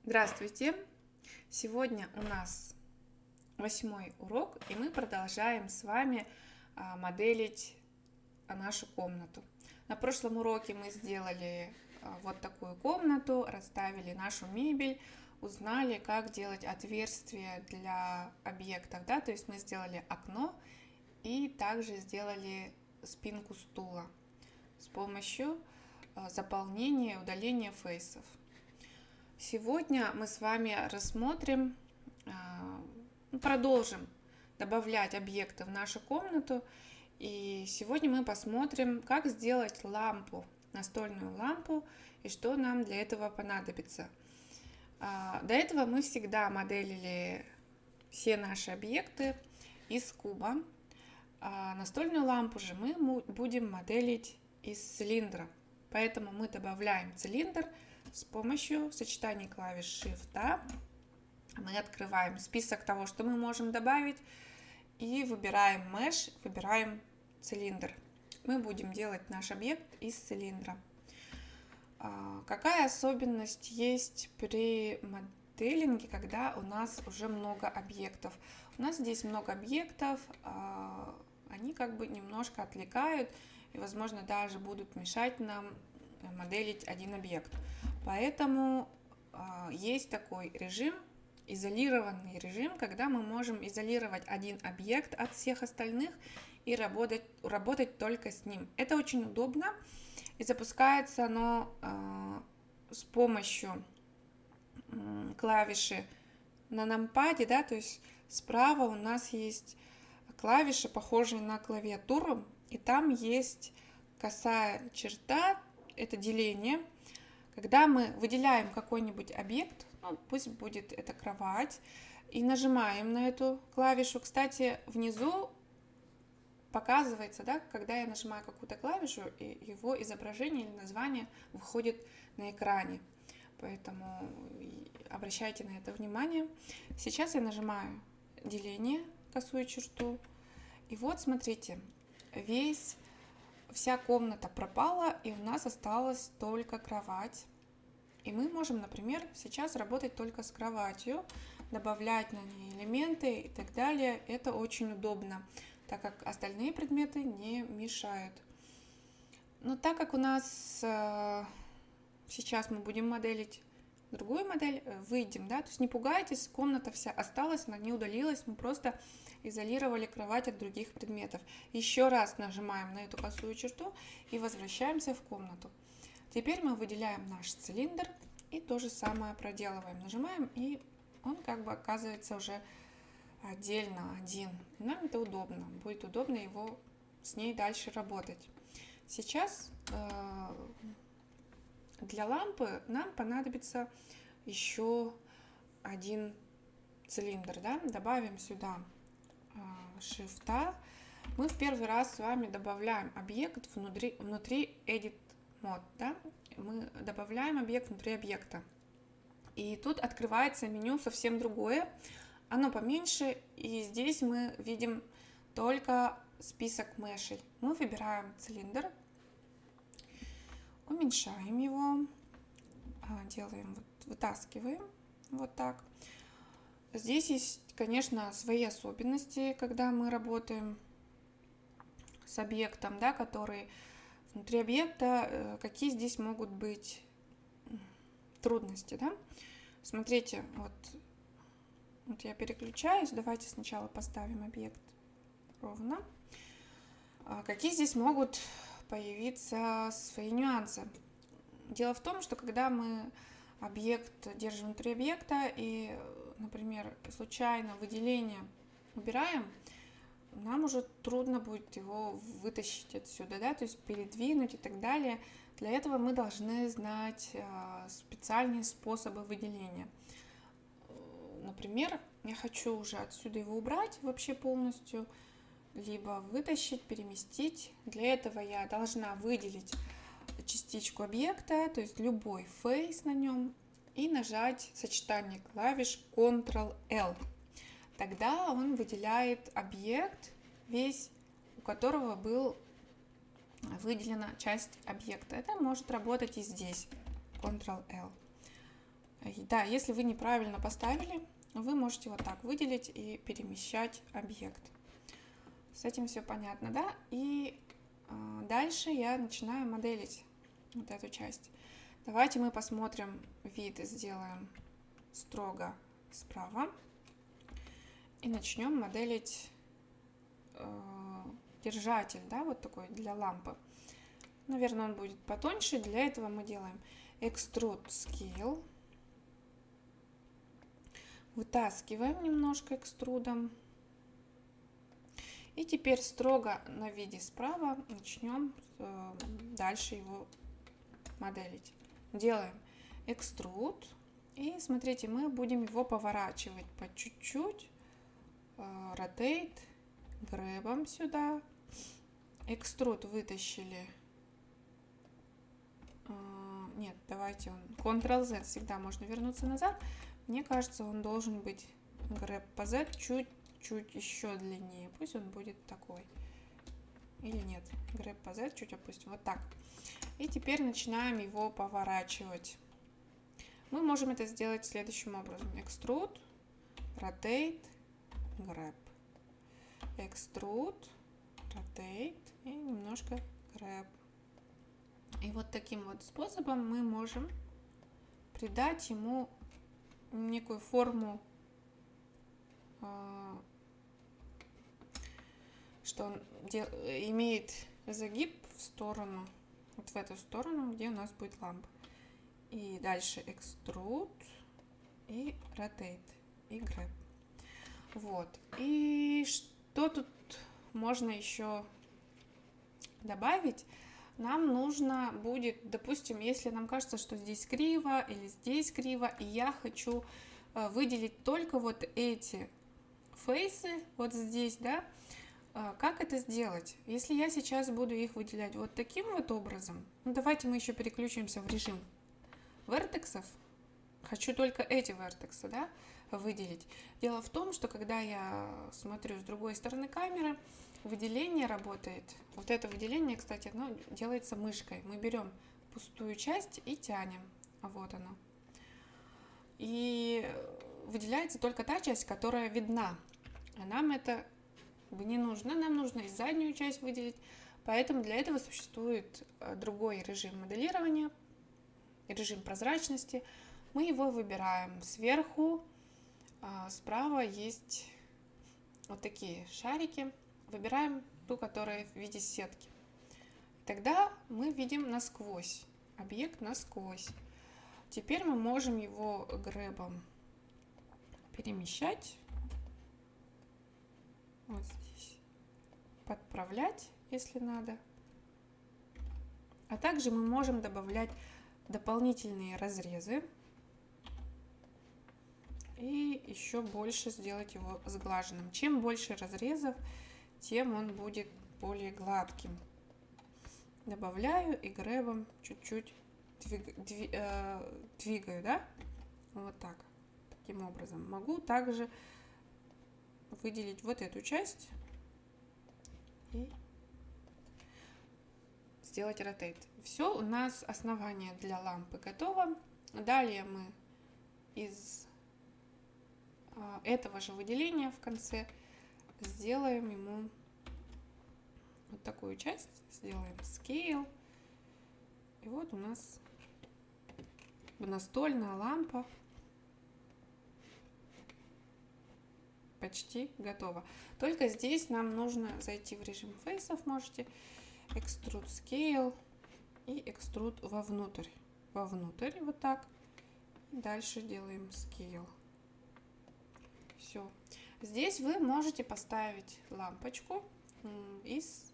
Здравствуйте! Сегодня у нас 8-й урок, и мы продолжаем с вами моделить нашу комнату. На прошлом уроке мы сделали вот такую комнату, расставили нашу мебель, узнали, как делать отверстия для объектов, да, то есть мы сделали окно и также сделали спинку стула с помощью заполнения и удаления фейсов. Сегодня мы с вами рассмотрим, продолжим добавлять объекты в нашу комнату. И сегодня мы посмотрим, как сделать лампу, настольную лампу, и что нам для этого понадобится. До этого мы всегда моделили все наши объекты из куба. Настольную лампу же мы будем моделить из цилиндра. Поэтому мы добавляем цилиндр с помощью сочетания клавиш Shift. Мы открываем список того, что мы можем добавить, и выбираем Mesh, выбираем цилиндр. Мы будем делать наш объект из цилиндра. Какая особенность есть при моделинге, когда у нас уже много объектов? У нас здесь много объектов, они как бы немножко отвлекают и, возможно, даже будут мешать нам моделить один объект. Поэтому есть такой режим, изолированный режим, когда мы можем изолировать один объект от всех остальных и работать только с ним. Это очень удобно, и запускается оно с помощью клавиши на нампаде, да, то есть справа у нас есть клавиши, похожие на клавиатуру, и там есть косая черта, это деление. Когда мы выделяем какой-нибудь объект, пусть будет это кровать, и нажимаем на эту клавишу. Кстати, внизу показывается, да, когда я нажимаю какую-то клавишу, и его изображение или название выходит на экране. Поэтому обращайте на это внимание. Сейчас я нажимаю деление, косую черту. И вот смотрите, вся комната пропала, и у нас осталась только кровать. И мы можем, например, сейчас работать только с кроватью, добавлять на ней элементы и так далее. Это очень удобно, так как остальные предметы не мешают. Но так как у нас сейчас мы будем моделить другую модель, выйдем, да, то есть не пугайтесь, комната вся осталась, она не удалилась, мы просто изолировали кровать от других предметов. Еще раз нажимаем на эту косую черту и возвращаемся в комнату. Теперь мы выделяем наш цилиндр и то же самое проделываем. Нажимаем, и он как бы оказывается уже отдельно один. Нам это удобно, будет удобно его с ней дальше работать. Сейчас для лампы нам понадобится еще один цилиндр, да? Добавим сюда Shift. Мы в первый раз с вами добавляем объект внутри Edit Mode, да? Мы добавляем объект внутри объекта. И тут открывается меню совсем другое. Оно поменьше, и здесь мы видим только список мешей. Мы выбираем цилиндр, уменьшаем его, делаем, вытаскиваем вот так. Здесь есть, конечно, свои особенности, когда мы работаем с объектом, да, который внутри объекта, какие здесь могут быть трудности, да? Смотрите, вот я переключаюсь, давайте сначала поставим объект ровно. Какие здесь могут появиться свои нюансы? Дело в том, что когда мы объект держим внутри объекта и, например, случайно выделение убираем, нам уже трудно будет его вытащить отсюда, да, то есть передвинуть и так далее. Для этого мы должны знать специальные способы выделения. Например, я хочу уже отсюда его убрать вообще полностью, либо вытащить, переместить. Для этого я должна выделить частичку объекта, то есть любой фейс на нем, и нажать сочетание клавиш Ctrl-L. Тогда он выделяет объект весь, у которого был выделена часть объекта. Это может работать и здесь. Ctrl-L. да, если вы неправильно поставили, вы можете вот так выделить и перемещать объект. С этим все понятно, да? И дальше я начинаю моделить вот эту часть. Давайте мы посмотрим вид, сделаем строго справа. И начнем моделить держатель, да, вот такой для лампы. Наверное, он будет потоньше. Для этого мы делаем Extrude Scale. Вытаскиваем немножко экструдом. И теперь строго на виде справа начнем дальше его моделить. Делаем Extrude. И смотрите, мы будем его поворачивать по чуть-чуть. Rotate. Грэбом сюда. Extrude вытащили. Нет, давайте он. Ctrl-Z, всегда можно вернуться назад. Мне кажется, он должен быть грэб по Z чуть еще длиннее. Пусть он будет такой. Или нет, грэб по Z чуть опустим. Вот так. И теперь начинаем его поворачивать. Мы можем это сделать следующим образом. Extrude, Rotate, Grab. Extrude, Rotate и немножко Grab. И вот таким вот способом мы можем придать ему некую форму, что он имеет загиб в сторону, вот в эту сторону, где у нас будет лампа. И дальше Extrude и Rotate и Grab. Вот. И что тут можно еще добавить? Нам нужно будет, допустим, если нам кажется, что здесь криво или здесь криво, и я хочу выделить только вот эти фейсы, вот здесь, да, как это сделать? Если я сейчас буду их выделять вот таким вот образом, ну давайте мы еще переключимся в режим вертексов, хочу только эти вертексы, да, выделить. Дело в том, что когда я смотрю с другой стороны камеры, выделение работает. Вот это выделение, кстати, оно делается мышкой. Мы берем пустую часть и тянем. Вот оно. И выделяется только та часть, которая видна. А нам это не нужно. Нам нужно и заднюю часть выделить. Поэтому для этого существует другой режим моделирования, режим прозрачности. Мы его выбираем сверху. Справа есть вот такие шарики. Выбираем ту, которая в виде сетки. Тогда мы видим насквозь, объект насквозь. Теперь мы можем его грэбом перемещать. Вот здесь. Подправлять, если надо. А также мы можем добавлять дополнительные разрезы. И еще больше сделать его сглаженным. Чем больше разрезов, тем он будет более гладким. Добавляю и грэбом чуть-чуть двигаю, да? Вот так. Таким образом. Могу также выделить вот эту часть и сделать rotate. Все, у нас основание для лампы готово. Далее мы из этого же выделения в конце сделаем ему вот такую часть, сделаем scale. И вот у нас настольная лампа почти готова. Только здесь нам нужно зайти в режим фейсов, можете Extrude Scale и Extrude вовнутрь. Вовнутрь вот так. И дальше делаем Scale. Все. Здесь вы можете поставить лампочку из,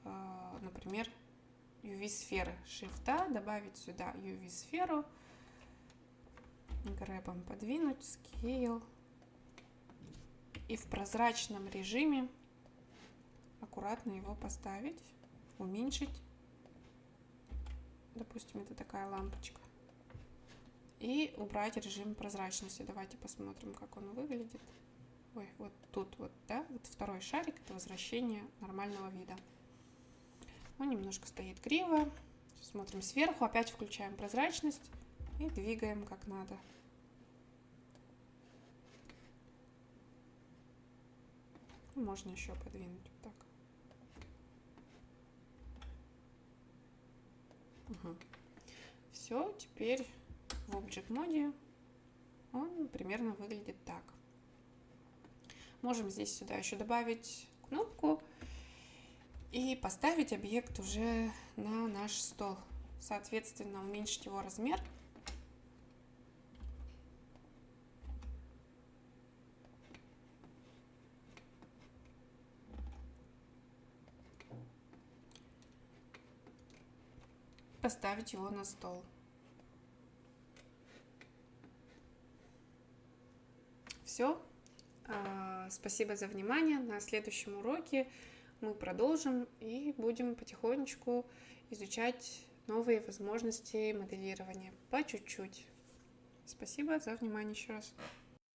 например, UV-сферы. Shift, добавить сюда UV-сферу, грэбом подвинуть, Scale. И в прозрачном режиме аккуратно его поставить, уменьшить. Допустим, это такая лампочка. И убрать режим прозрачности. Давайте посмотрим, как он выглядит. Ой, вот тут вот, да, вот второй шарик, это возвращение нормального вида. Он немножко стоит криво. Смотрим сверху, опять включаем прозрачность. и двигаем как надо. Можно еще подвинуть вот так. Угу. Все, теперь в Object моде он примерно выглядит так. Можем здесь сюда еще добавить кнопку и поставить объект уже на наш стол. Соответственно, уменьшить его размер. Поставить его на стол. Все. Спасибо за внимание. На следующем уроке мы продолжим и будем потихонечку изучать новые возможности моделирования по чуть-чуть. Спасибо за внимание еще раз.